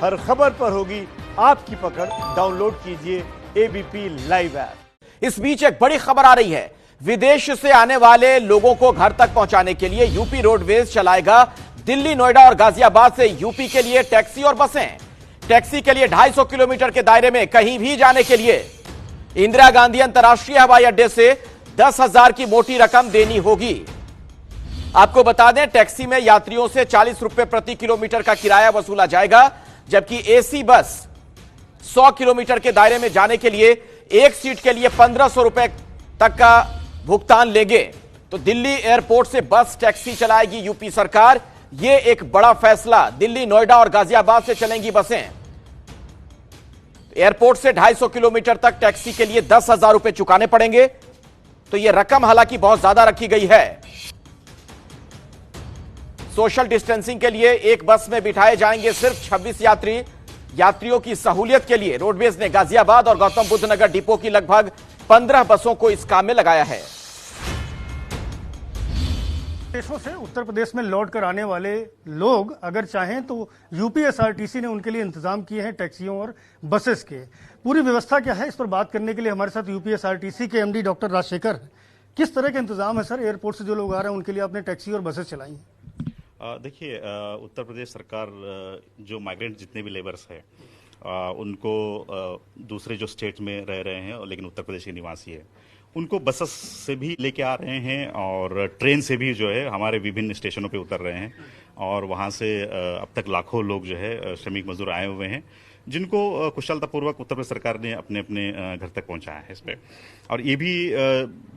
हर खबर पर होगी आपकी पकड़। डाउनलोड कीजिए एबीपी लाइव ऐप। इस बीच एक बड़ी खबर आ रही है। विदेश से आने वाले लोगों को घर तक पहुंचाने के लिए यूपी रोडवेज चलाएगा दिल्ली, नोएडा और गाजियाबाद से यूपी के लिए टैक्सी और बसें। टैक्सी के लिए 250 किलोमीटर के दायरे में कहीं भी जाने के लिए इंदिरा गांधी अंतर्राष्ट्रीय हवाई अड्डे से 10,000 की मोटी रकम देनी होगी। आपको बता दें, टैक्सी में यात्रियों से 40 रुपए प्रति किलोमीटर का किराया वसूला जाएगा, जबकि एसी बस 100 किलोमीटर के दायरे में जाने के लिए एक सीट के लिए 1500 रुपए तक का भुगतान लेंगे। तो दिल्ली एयरपोर्ट से बस टैक्सी चलाएगी यूपी सरकार। यह एक बड़ा फैसला। दिल्ली, नोएडा और गाजियाबाद से चलेंगी बसें। एयरपोर्ट से 250 किलोमीटर तक टैक्सी के लिए 10,000 रुपए चुकाने पड़ेंगे। तो यह रकम हालांकि बहुत ज्यादा रखी गई है। सोशल डिस्टेंसिंग के लिए एक बस में बिठाए जाएंगे सिर्फ 26 यात्री। यात्रियों की सहूलियत के लिए रोडवेज ने गाजियाबाद और गौतम बुद्ध नगर डिपो की लगभग 15 बसों को इस काम में लगाया है। देशों से उत्तर प्रदेश में लौट कर आने वाले लोग अगर चाहें तो यूपीएसआरटीसी ने उनके लिए इंतजाम किए हैं टैक्सियों और बसेस के। पूरी व्यवस्था क्या है, इस पर बात करने के लिए हमारे साथ यूपीएसआरटीसी के एमडी डॉक्टर राजशेखर हैं। किस तरह के इंतजाम है सर, एयरपोर्ट से जो लोग आ रहे हैं उनके लिए आपने टैक्सी और बसेस चलाई हैं? देखिए, उत्तर प्रदेश सरकार जो माइग्रेंट जितने भी लेबर्स हैं उनको दूसरे जो स्टेट में रह रहे हैं लेकिन उत्तर प्रदेश के निवासी है, उनको बसेस से भी लेके आ रहे हैं और ट्रेन से भी जो है हमारे विभिन्न स्टेशनों पे उतर रहे हैं। और वहाँ से अब तक लाखों लोग जो है श्रमिक मजदूर आए हुए हैं, जिनको कुशलतापूर्वक उत्तर प्रदेश सरकार ने अपने अपने घर तक पहुंचाया है इस पे। और ये भी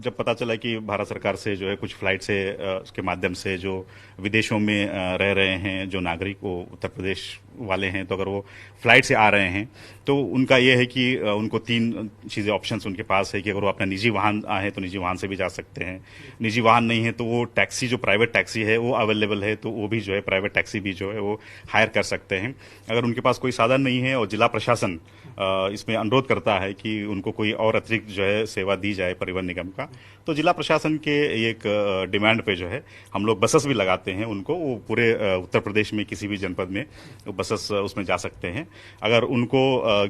जब पता चला कि भारत सरकार से जो है कुछ फ्लाइट से उसके माध्यम से जो विदेशों में रह रहे हैं जो नागरिक वो उत्तर प्रदेश वाले हैं, तो अगर वो फ्लाइट से आ रहे हैं तो उनका ये है कि उनको 3 चीज़ें ऑप्शंस उनके पास है कि अगर वो अपना निजी वाहन आए तो निजी वाहन से भी जा सकते हैं। निजी वाहन नहीं है तो वो टैक्सी, जो प्राइवेट टैक्सी है वो अवेलेबल है, तो वो भी जो है प्राइवेट टैक्सी भी जो है वो हायर कर सकते हैं। अगर उनके पास कोई साधन नहीं है और जिला प्रशासन इसमें अनुरोध करता है कि उनको कोई और अतिरिक्त जो है सेवा दी जाए परिवहन निगम का, तो जिला प्रशासन के एक डिमांड पे जो है हम लोग बसेस भी लगाते हैं उनको। वो पूरे उत्तर प्रदेश में किसी भी जनपद में बसेस उसमें जा सकते हैं। अगर उनको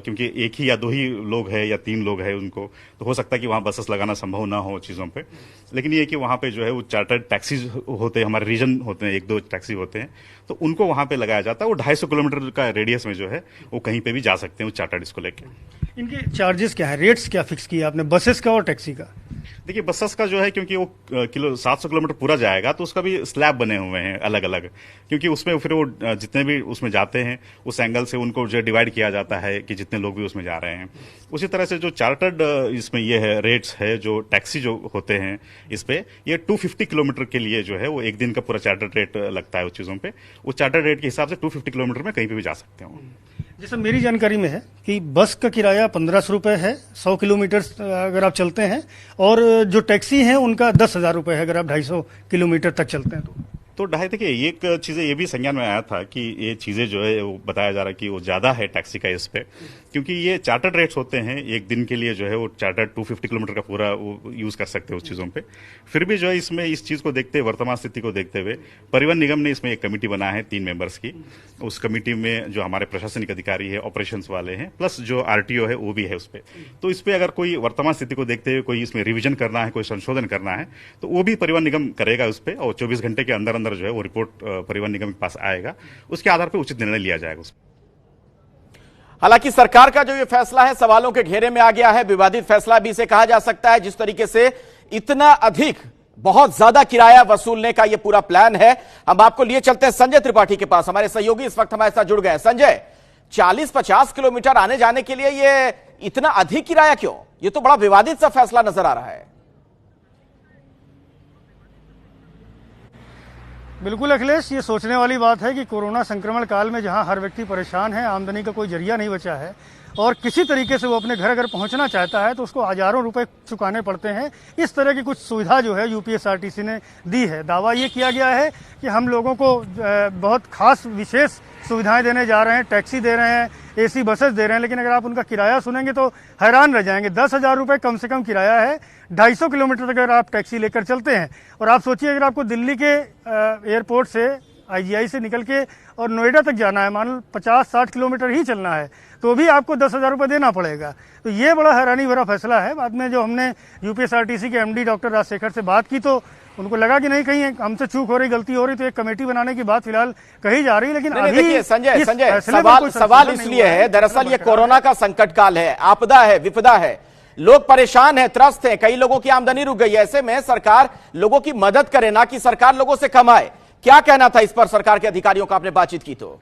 क्योंकि एक ही या 2 ही लोग हैं या 3 लोग हैं उनको, तो हो सकता है कि वहाँ बसेस लगाना संभव ना हो चीज़ों पे। लेकिन ये कि वहाँ पे जो है वो चार्टर्ड टैक्सीज होते हैं, हमारे रीजन होते हैं, 1-2 टैक्सी होते हैं, तो उनको वहाँ पे लगाया जाता है। वो 250 किलोमीटर का रेडियस में जो है वो कहीं पे भी जा सकते हैं वो चार्टर्ड इसको लेके। इनके चार्जेस क्या है, रेट्स क्या फिक्स किया आपने बसेस का और टैक्सी का? देखिए, बसेस का जो है क्योंकि वो 700 किलोमीटर पूरा जाएगा तो उसका भी स्लैब बने हुए हैं अलग अलग, क्योंकि उसमें फिर वो जितने भी उसमें जाते हैं उस एंगल से उनको जो डिवाइड किया जाता है कि जितने लोग भी उसमें जा रहे हैं। उसी तरह से जो चार्टर्ड इसमें ये है रेट्स है, जो टैक्सी जो होते हैं इस पे ये 250 किलोमीटर के लिए जो है वो एक दिन का पूरा चार्टर्ड रेट लगता है उस चीज़ों पे। वो चार्टर्ड रेट के हिसाब से 250 किलोमीटर में कहीं पे भी जा सकते हैं। जैसे मेरी जानकारी में है कि बस का किराया 1500 रुपए है 100 किलोमीटर अगर आप चलते हैं, और जो टैक्सी है उनका 10,000 रुपए है अगर आप 250 किलोमीटर तक चलते हैं तो ढाई देखिए, एक चीज़ें ये भी संज्ञान में आया था कि ये चीज़ें जो है वो बताया जा रहा है कि वो ज़्यादा है टैक्सी का इस पे, क्योंकि ये चार्टर्ड रेट्स होते हैं। एक दिन के लिए जो है वो चार्टर्ड 250 किलोमीटर का पूरा वो यूज़ कर सकते हैं उस चीज़ों पे। फिर भी जो है इसमें इस चीज़ को देखते हुए, वर्तमान स्थिति को देखते हुए परिवहन निगम ने इसमें एक कमेटी बनाया है 3 मेंबर्स की। उस कमेटी में जो हमारे प्रशासनिक अधिकारी है, ऑपरेशंस वाले हैं, प्लस जो आरटीओ है वो भी है उस पर। तो इस पर अगर कोई वर्तमान स्थिति को देखते हुए कोई इसमें रिविजन करना है, कोई संशोधन करना है, तो वो भी परिवहन निगम करेगा उस पर। और 24 घंटे के अंदर अंदर जो है वो रिपोर्ट परिवहन निगम के पास आएगा, उसके आधार पर उचित निर्णय लिया जाएगा। हालांकि सरकार का जो ये फैसला है सवालों के घेरे में आ गया है। विवादित फैसला भी इसे कहा जा सकता है, जिस तरीके से इतना अधिक, बहुत ज्यादा किराया वसूलने का ये पूरा प्लान है। हम आपको लिए चलते हैं संजय त्रिपाठी के पास। हमारे सहयोगी इस वक्त हमारे साथ जुड़ गए। संजय, 40-50 किलोमीटर आने जाने के लिए ये इतना अधिक किराया क्यों? ये तो बड़ा विवादित सा फैसला नजर आ रहा है। बिल्कुल अखिलेश, ये सोचने वाली बात है कि कोरोना संक्रमण काल में जहां हर व्यक्ति परेशान है, आमदनी का कोई जरिया नहीं बचा है और किसी तरीके से वो अपने घर अगर पहुंचना चाहता है तो उसको हजारों रुपए चुकाने पड़ते हैं। इस तरह की कुछ सुविधा जो है यूपीएसआरटीसी ने दी है। दावा ये किया गया है कि हम लोगों को बहुत खास विशेष सुविधाएं देने जा रहे हैं, टैक्सी दे रहे हैं, एसी बसेस दे रहे हैं, लेकिन अगर आप उनका किराया सुनेंगे तो हैरान रह जाएंगे। 10,000 रुपये कम से कम किराया है। 250 किलोमीटर अगर आप टैक्सी लेकर चलते हैं, और आप सोचिए अगर आपको दिल्ली के एयरपोर्ट से IGI से निकल के और नोएडा तक जाना है, मान लो 50-60 किलोमीटर ही चलना है, तो भी आपको 10,000 रुपये देना पड़ेगा। तो ये बड़ा हैरानी भरा फैसला है। बाद में जो हमने UPSRTC के MD डॉक्टर राजशेखर से बात की तो उनको लगा कि नहीं, कहीं हमसे चूक हो रही, गलती हो रही, तो एक कमेटी बनाने की बात फिलहाल कही जा रही है। लेकिन अभी देखिए संजय, सवाल इसलिए है, दरअसल ये कोरोना का संकट काल है, आपदा है, विपदा है, लोग परेशान हैं, त्रस्त हैं, कई लोगों की आमदनी रुक गई है। ऐसे में सरकार लोगों की मदद करे, ना कि सरकार लोगों से कमाए। क्या कहना था इस पर सरकार के अधिकारियों का, आपने बातचीत की तो?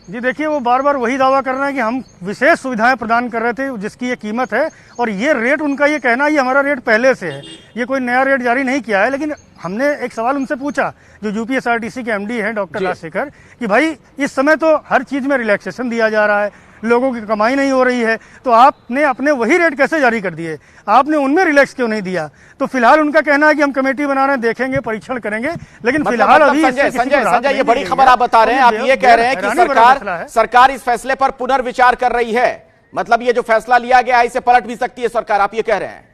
जी देखिए, वो बार बार वही दावा कर रहे हैं कि हम विशेष सुविधाएं प्रदान कर रहे थे जिसकी ये कीमत है, और ये रेट उनका ये कहना ये हमारा रेट पहले से है, ये कोई नया रेट जारी नहीं किया है। लेकिन हमने एक सवाल उनसे पूछा, जो UPSRTC के MD हैं डॉक्टर राजशेखर, कि भाई इस समय तो हर चीज में रिलैक्सेशन दिया जा रहा है, लोगों की कमाई नहीं हो रही है, तो आपने अपने वही रेट कैसे जारी कर दिए, आपने उनमें रिलैक्स क्यों नहीं दिया? तो फिलहाल उनका कहना है कि हम कमेटी बना रहे हैं, देखेंगे, परीक्षण करेंगे, लेकिन फिलहाल अभी संजय ये बड़ी खबर आप बता रहे हैं, आप ये कह रहे हैं कि सरकार इस फैसले पर पुनर्विचार कर रही है, मतलब ये जो फैसला लिया गया है इसे पलट भी सकती है सरकार, आप ये कह रहे हैं?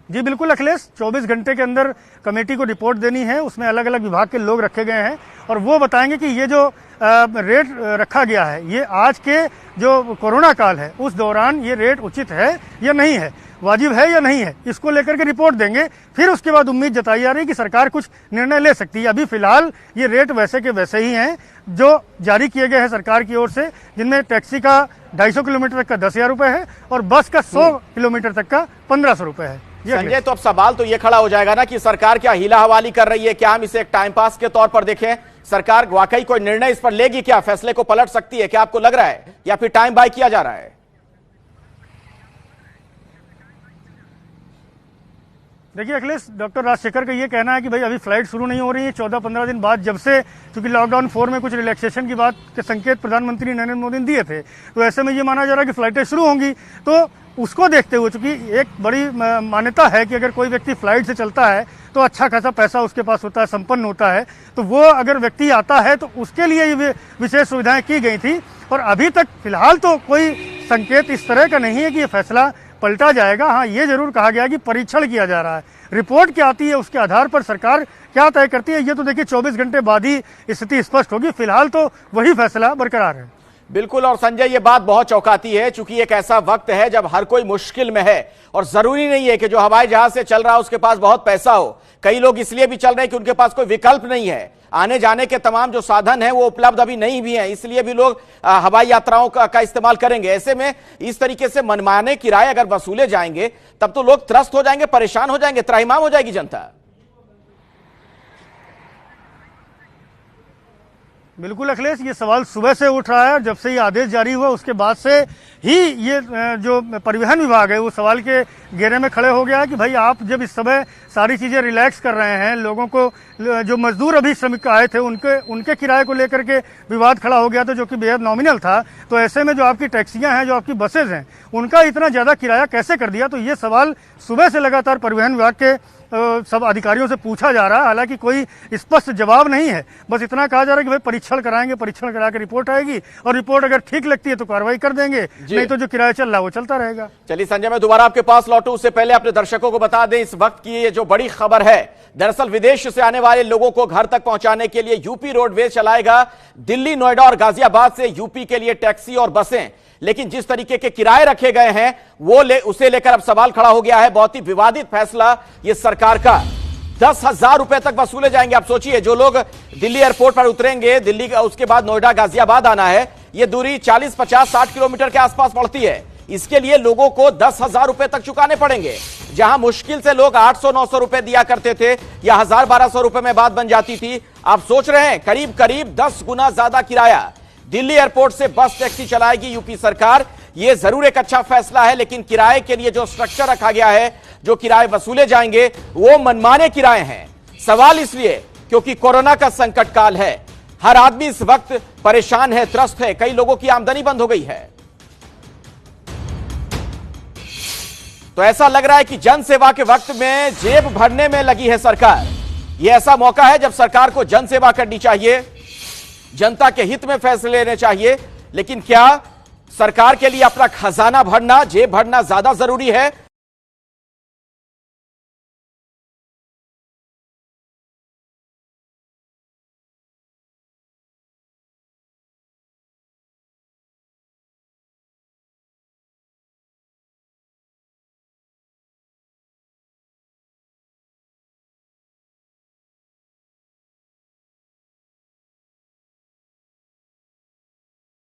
जी बिल्कुल अखिलेश, 24 घंटे के अंदर कमेटी को रिपोर्ट देनी है, उसमें अलग अलग विभाग के लोग रखे गए हैं और वो बताएंगे कि ये जो रेट रखा गया है ये आज के जो कोरोना काल है उस दौरान ये रेट उचित है या नहीं है, वाजिब है या नहीं है, इसको लेकर के रिपोर्ट देंगे। फिर उसके बाद उम्मीद जताई जा रही है कि सरकार कुछ निर्णय ले सकती है। अभी फिलहाल ये रेट वैसे के वैसे ही हैं जो जारी किए गए हैं सरकार की ओर से, जिनमें टैक्सी का 250 किलोमीटर तक का 10,000 रुपये है और बस का 100 किलोमीटर तक का 1,500 रुपये है। संजय, तो अब सवाल तो ये खड़ा हो जाएगा ना कि सरकार क्या हीला हवाली कर रही है, क्या हम इसे एक टाइम पास के तौर पर देखें? सरकार वाकई कोई निर्णय इस पर लेगी क्या, फैसले को पलट सकती है क्या, आपको लग रहा है, या फिर टाइम बाय किया जा रहा है? देखिए अखिलेश, डॉक्टर राजशेखर का ये कहना है कि भाई अभी फ्लाइट शुरू नहीं हो रही है, 14-15 दिन बाद, जब से चूंकि लॉकडाउन 4 में कुछ रिलैक्सेशन की बात के संकेत प्रधानमंत्री नरेंद्र मोदी ने दिए थे, तो ऐसे में ये माना जा रहा है कि फ्लाइटें शुरू होंगी। तो उसको देखते हुए, चूंकि एक बड़ी मान्यता है कि अगर कोई व्यक्ति फ्लाइट से चलता है तो अच्छा खासा पैसा उसके पास होता है, संपन्न होता है, तो वो अगर व्यक्ति आता है तो उसके लिए ये विशेष सुविधाएं की गई थी। और अभी तक फिलहाल तो कोई संकेत इस तरह का नहीं है कि ये फैसला पलटा जाएगा। हाँ, ये जरूर कहा गया कि परीक्षण किया जा रहा है, रिपोर्ट क्या आती है उसके आधार पर सरकार क्या तय करती है, ये तो देखिए 24 घंटे बाद ही स्थिति स्पष्ट होगी। फिलहाल तो वही फैसला बरकरार है। बिल्कुल, और संजय ये बात बहुत चौंकाती है, चूंकि एक ऐसा वक्त है जब हर कोई मुश्किल में है और जरूरी नहीं है कि जो हवाई जहाज से चल रहा है उसके पास बहुत पैसा हो। कई लोग इसलिए भी चल रहे हैं कि उनके पास कोई विकल्प नहीं है, आने जाने के तमाम जो साधन हैं वो उपलब्ध अभी नहीं भी हैं, इसलिए भी लोग हवाई यात्राओं का इस्तेमाल करेंगे। ऐसे में इस तरीके से मनमाने किराए अगर वसूले जाएंगे तब तो लोग त्रस्त हो जाएंगे, परेशान हो जाएंगे, त्राहिमाम हो जाएगी जनता। बिल्कुल अखिलेश, ये सवाल सुबह से उठ रहा है और जब से ये आदेश जारी हुआ उसके बाद से ही ये जो परिवहन विभाग है वो सवाल के घेरे में खड़े हो गया है कि भाई आप जब इस समय सारी चीजें रिलैक्स कर रहे हैं, लोगों को, जो मजदूर अभी श्रमिक आए थे उनके किराए को लेकर के विवाद खड़ा हो गया था जो कि बेहद नॉमिनल था, तो ऐसे में जो आपकी टैक्सियां हैं, जो आपकी बसेज हैं, उनका इतना ज्यादा किराया कैसे कर दिया? तो ये सवाल सुबह से लगातार परिवहन विभाग के सब अधिकारियों से पूछा जा रहा है। हालांकि कोई स्पष्ट जवाब नहीं है, बस इतना कहा जा रहा है कि भाई परीक्षण कराएंगे, परीक्षण करा के रिपोर्ट आएगी और रिपोर्ट अगर ठीक लगती है तो कार्रवाई कर देंगे, नहीं तो जो किराया चल रहा है वो चलता रहेगा। चलिए संजय, मैं दोबारा आपके पास लौटूं उससे पहले अपने दर्शकों को बता दें इस वक्त की ये जो बड़ी खबर है, दरअसल विदेश से आने वाले लोगों को घर तक पहुंचाने के लिए यूपी रोडवेज चलाएगा दिल्ली, नोएडा और गाजियाबाद से यूपी के लिए टैक्सी और बसें। लेकिन जिस तरीके के किराए रखे गए हैं उसे लेकर अब सवाल खड़ा हो गया है। बहुत ही विवादित फैसला ये सरकार का, 10,000 रुपए तक वसूले जाएंगे। आप सोचिए, जो लोग दिल्ली एयरपोर्ट पर उतरेंगे, दिल्ली का उसके बाद नोएडा गाजियाबाद आना है, ये दूरी 40, 50, 60 किलोमीटर के आसपास पड़ती है। इसके लिए लोगों को 10,000 रुपए तक चुकाने पड़ेंगे, जहां मुश्किल से लोग 800-900 रुपए दिया करते थे या 1,000-1,200 रुपए में बात बन जाती थी। आप सोच रहे हैं करीब करीब 10 गुना ज्यादा किराया। दिल्ली एयरपोर्ट से बस टैक्सी चलाएगी यूपी सरकार। यह जरूर एक अच्छा फैसला है, लेकिन किराए के लिए जो स्ट्रक्चर रखा गया है, जो किराए वसूले जाएंगे वो मनमाने किराए हैं। सवाल इसलिए क्योंकि कोरोना का संकट काल है, हर आदमी इस वक्त परेशान है, त्रस्त है, कई लोगों की आमदनी बंद हो गई है। तो ऐसा लग रहा है कि जन सेवा के वक्त में जेब भरने में लगी है सरकार। यह ऐसा मौका है जब सरकार को जन सेवा करनी चाहिए, जनता के हित में फैसले लेने चाहिए। लेकिन क्या सरकार के लिए अपना खजाना भरना, जेब भरना ज्यादा जरूरी है